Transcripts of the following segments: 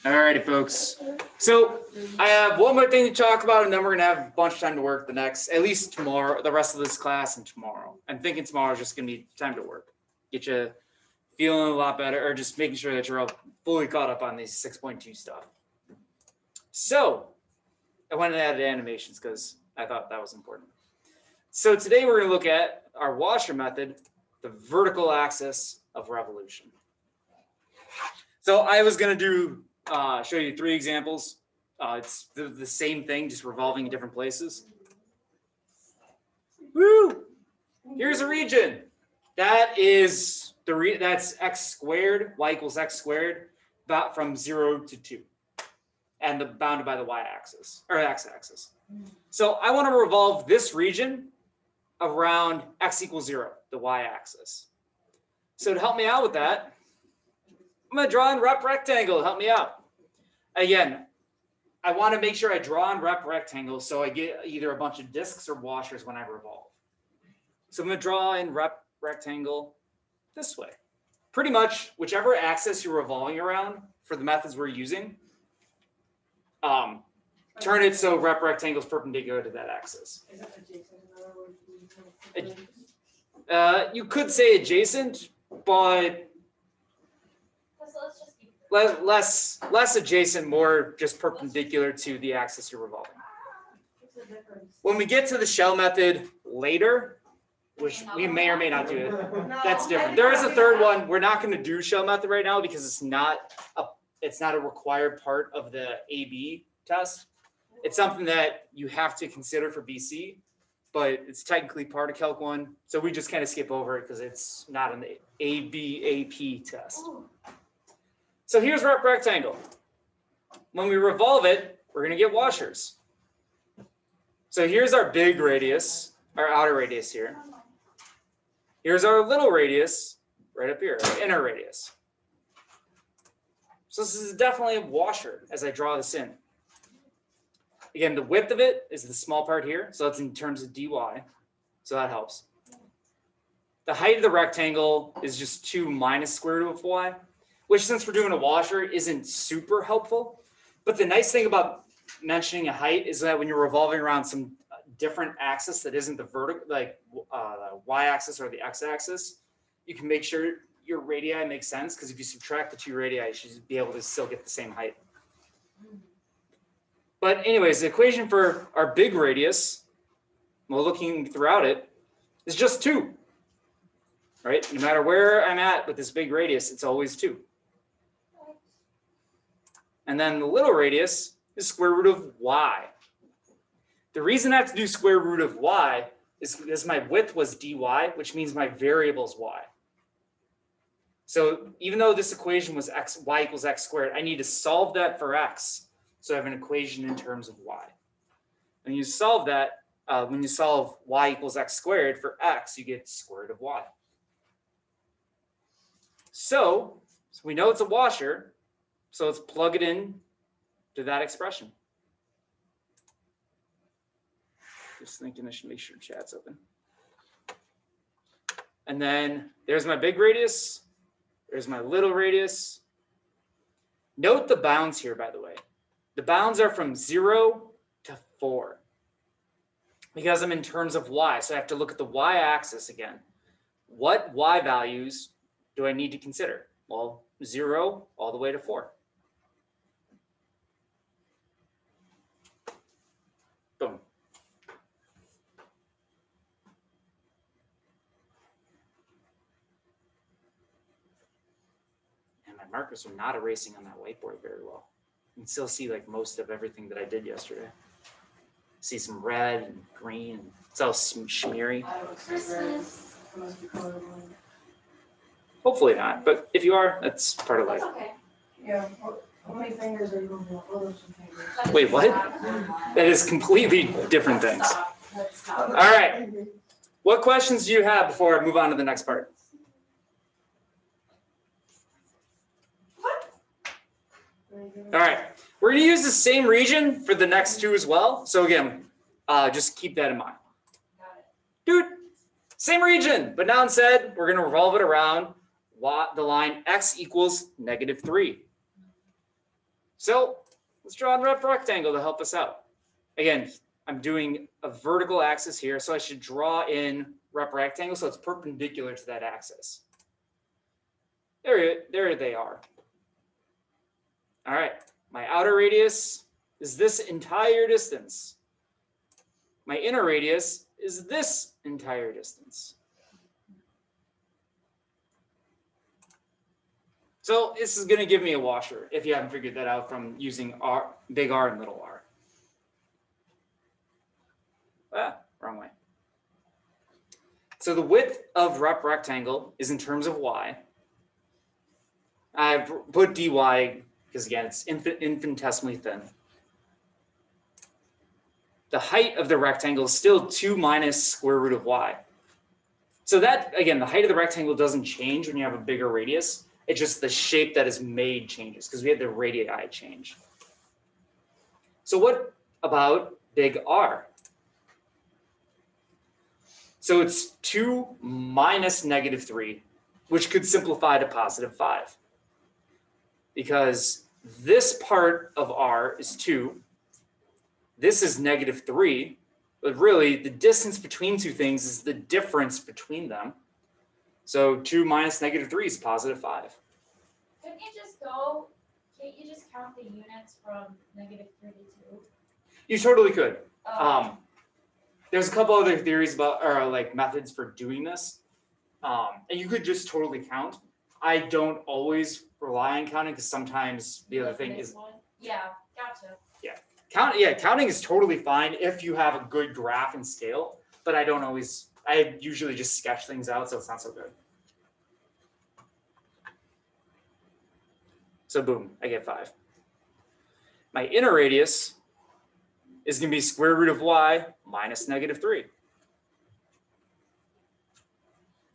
Alrighty, folks. So I have one more thing to talk about, and then we're gonna have a bunch of time to work the next, at least tomorrow, the rest of this class and tomorrow. I'm thinking tomorrow is just gonna be time to work. Get you feeling a lot better, or just making sure that you're all fully caught up on these 6.2 stuff. So I went and added animations because I thought that was important. So today we're gonna look at our washer method, the vertical axis of revolution. So I was gonna show you 3 examples. It's the same thing, just revolving in different places. Woo! Here's a region. That is that's x squared, y equals x squared, about from 0 to 2, and bounded by the y-axis or x-axis. So I want to revolve this region around x equals 0, the y-axis. So to help me out with that, I'm going to draw in rep rectangle to help me out. Again, I want to make sure I draw in rep rectangle so I get either a bunch of discs or washers when I revolve. So I'm going to draw in rep rectangle this way. Pretty much whichever axis you're revolving around for the methods we're using, turn it so rep rectangle is perpendicular to that axis. Is it adjacent, in other words? You could say adjacent, but less adjacent, more just perpendicular to the axis you're revolving. When we get to the shell method later, which we may or may not do it, that's different. There is a third one. We're not going to do shell method right now because it's not a required part of the AB test. It's something that you have to consider for BC, but it's technically part of Calc 1. So we just kind of skip over it because it's not an ABAP test. So here's rep rectangle. When we revolve it, we're going to get washers. So here's our big radius, our outer radius here. Here's our little radius right up here, our inner radius. So this is definitely a washer as I draw this in. Again, the width of it is the small part here. So that's in terms of dy. So that helps. The height of the rectangle is just 2 minus square root of y, which since we're doing a washer isn't super helpful. But the nice thing about mentioning a height is that when you're revolving around some different axis that isn't the vertical, like the y-axis or the x-axis, you can make sure your radii makes sense, because if you subtract the 2 radii, you should be able to still get the same height. But anyways, the equation for our big radius, while looking throughout it, is just 2. Right? No matter where I'm at with this big radius, it's always 2. And then the little radius is square root of y. The reason I have to do square root of y is because my width was dy, which means my variable is y. So even though this equation was y equals x squared, I need to solve that for x. So I have an equation in terms of y. And you solve that, when you solve y equals x squared for x, you get square root of y. So we know it's a washer, so let's plug it in to that expression. Just thinking I should make sure chat's open. And then there's my big radius. There's my little radius. Note the bounds here, by the way. The bounds are from 0 to 4 because I'm in terms of y. So I have to look at the y-axis again. What y values do I need to consider? Well, 0 all the way to 4. Boom. And my markers are not erasing on that whiteboard very well. You can still see like most of everything that I did yesterday. See some red and green. It's all smeary. Hopefully not, but if you are, that's part of life. Okay. Yeah. How many fingers are you going to do? Oh, there's some fingers. Wait, what? That is completely different things. All right. What questions do you have before I move on to the next part? All right. We're going to use the same region for the next 2 as well. So again, just keep that in mind. Dude, same region, but now instead, we're going to revolve it around the line x equals -3. So let's draw a rep rectangle to help us out. Again, I'm doing a vertical axis here, so I should draw in rep rectangle so it's perpendicular to that axis. There they are. All right, my outer radius is this entire distance. My inner radius is this entire distance. So this is going to give me a washer if you haven't figured that out from using R, big R and little r. Wrong way. So the width of rep rectangle is in terms of y. I've put dy because again, it's infinitesimally thin. The height of the rectangle is still 2 minus square root of y. So that, again, the height of the rectangle doesn't change when you have a bigger radius. It's just the shape that is made changes because we had the radii change. So what about big R? So it's 2 minus -3, which could simplify to +5. Because this part of R is 2. This is -3. But really, the distance between two things is the difference between them. So 2 minus -3 is +5. Can't you just count the units from -3 to 2? You totally could. There's a couple other theories about, or like methods for doing this. And you could just totally count. I don't always rely on counting because sometimes the other thing is. Yeah, gotcha. Counting is totally fine if you have a good graph and scale, but I usually just sketch things out, so it's not so good. So boom, I get 5. My inner radius is going to be square root of y minus -3.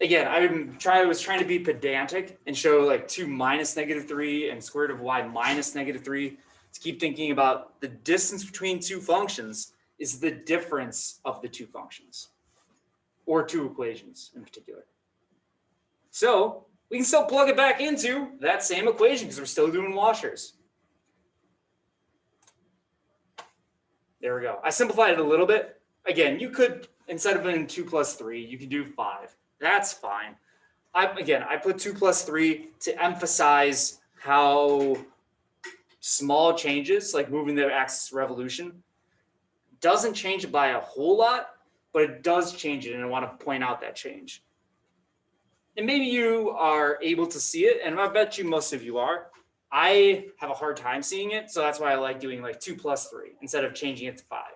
Again, I was trying to be pedantic and show like 2 minus -3 and square root of y minus -3 to keep thinking about the distance between two functions is the difference of the two functions or two equations in particular. So we can still plug it back into that same equation because we're still doing washers. There we go. I simplified it a little bit. Again, you could, instead of doing 2 plus 3, you can do 5. That's fine. I put 2 plus 3 to emphasize how small changes, like moving the axis of revolution, doesn't change it by a whole lot, but it does change it, and I want to point out that change. And maybe you are able to see it, and I bet you most of you are. I have a hard time seeing it, so that's why I like doing like 2 plus 3 instead of changing it to 5.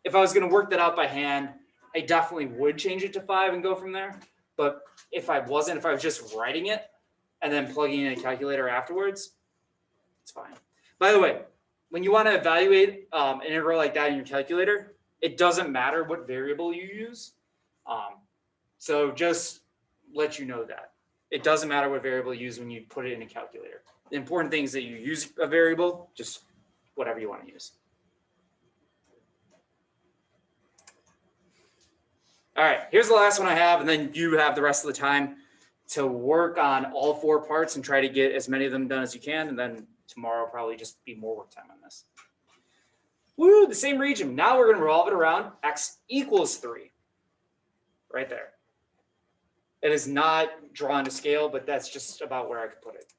If I was going to work that out by hand, I definitely would change it to 5 and go from there. But if I was just writing it and then plugging in a calculator afterwards, it's fine. By the way, when you want to evaluate an integral like that in your calculator, it doesn't matter what variable you use. So just let you know that. It doesn't matter what variable you use when you put it in a calculator. The important thing is that you use a variable, just whatever you want to use. All right, here's the last one I have, and then you have the rest of the time to work on all 4 parts and try to get as many of them done as you can, and then tomorrow probably just be more work time on this. Woo, the same region. Now we're going to revolve it around x equals 3. Right there. It is not drawn to scale, but that's just about where I could put it.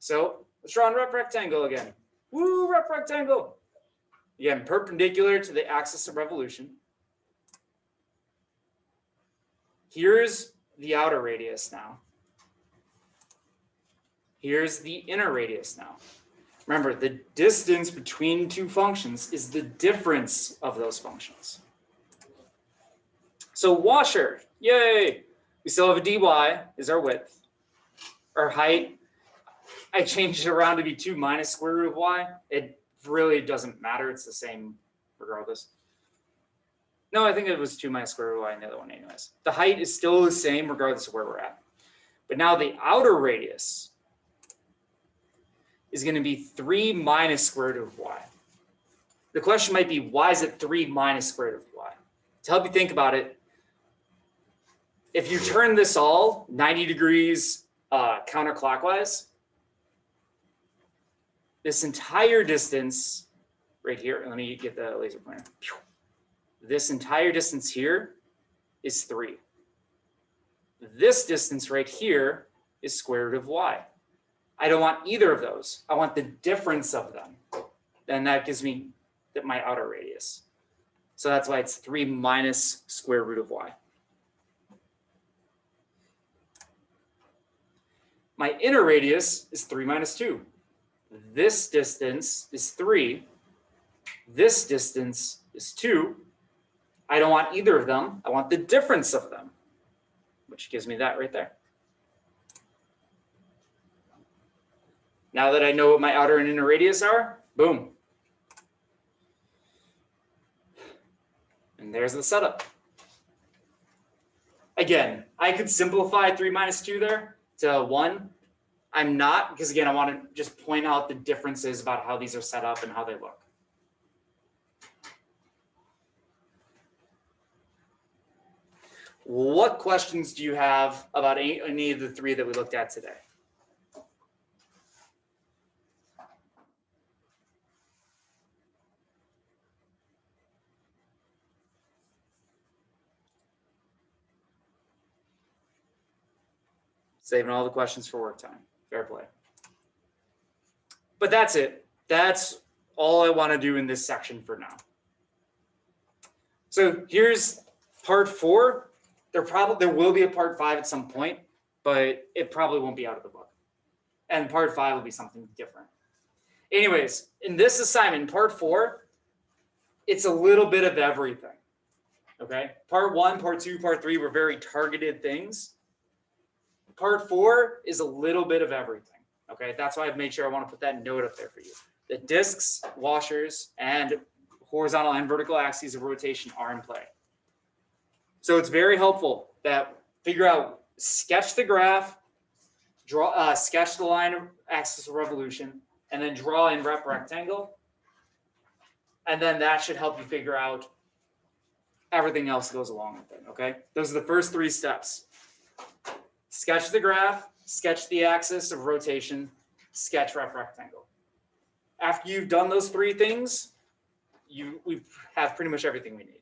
So let's draw a rep rectangle again. Woo, rep rectangle. Again, perpendicular to the axis of revolution. Here's the outer radius now. Here's the inner radius now. Remember, the distance between two functions is the difference of those functions. So washer, yay! We still have a dy is our width. Our height, I changed it around to be 2 minus square root of y. It really doesn't matter. It's the same regardless. No, I think it was 2 minus square root of y in the other one anyways. The height is still the same regardless of where we're at. But now the outer radius is going to be 3 minus square root of y. The question might be, why is it 3 minus square root of y? To help you think about it, if you turn this all 90 degrees counterclockwise, this entire distance right here, let me get the laser pointer. This entire distance here is 3. This distance right here is square root of y. I don't want either of those. I want the difference of them. Then that gives me my outer radius. So that's why it's 3 minus square root of y. My inner radius is 3 minus 2. This distance is 3. This distance is 2. I don't want either of them. I want the difference of them, which gives me that right there. Now that I know what my outer and inner radius are, boom. And there's the setup. Again, I could simplify 3 minus 2 there to 1. I'm not, because again, I want to just point out the differences about how these are set up and how they look. What questions do you have about any of the 3 that we looked at today? Saving all the questions for work time. Fair play. But that's it. That's all I want to do in this section for now. So here's part 4. There will be a part 5 at some point, but it probably won't be out of the book. And part 5 will be something different. Anyways, in this assignment, part 4, it's a little bit of everything. Okay? Part 1, part 2, part 3 were very targeted things. Part 4 is a little bit of everything. Okay? That's why I've made sure I want to put that note up there for you. The discs, washers, and horizontal and vertical axes of rotation are in play. So it's very helpful that figure out, sketch the graph, draw, sketch the line of axis of revolution, and then draw in rep rectangle. And then that should help you figure out everything else that goes along with it, okay? Those are the first 3 steps. Sketch the graph, sketch the axis of rotation, sketch rep rectangle. After you've done those 3 things, we have pretty much everything we need.